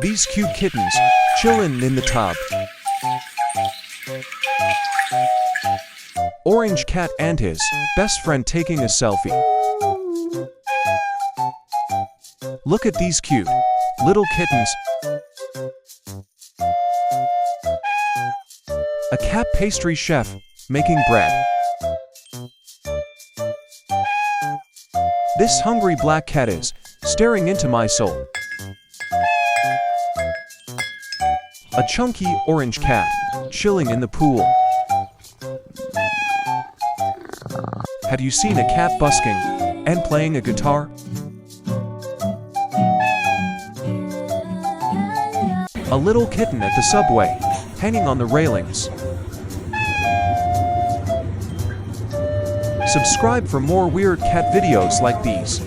These cute kittens, chillin' in the tub. Orange cat and his best friend taking a selfie. Look at these cute little kittens. A cat pastry chef making bread. This hungry black cat is staring into my soul. A chunky orange cat chilling in the pool. Have you seen a cat busking and playing a guitar? A little kitten at the subway, hanging on the railings. Subscribe for more weird cat videos like these.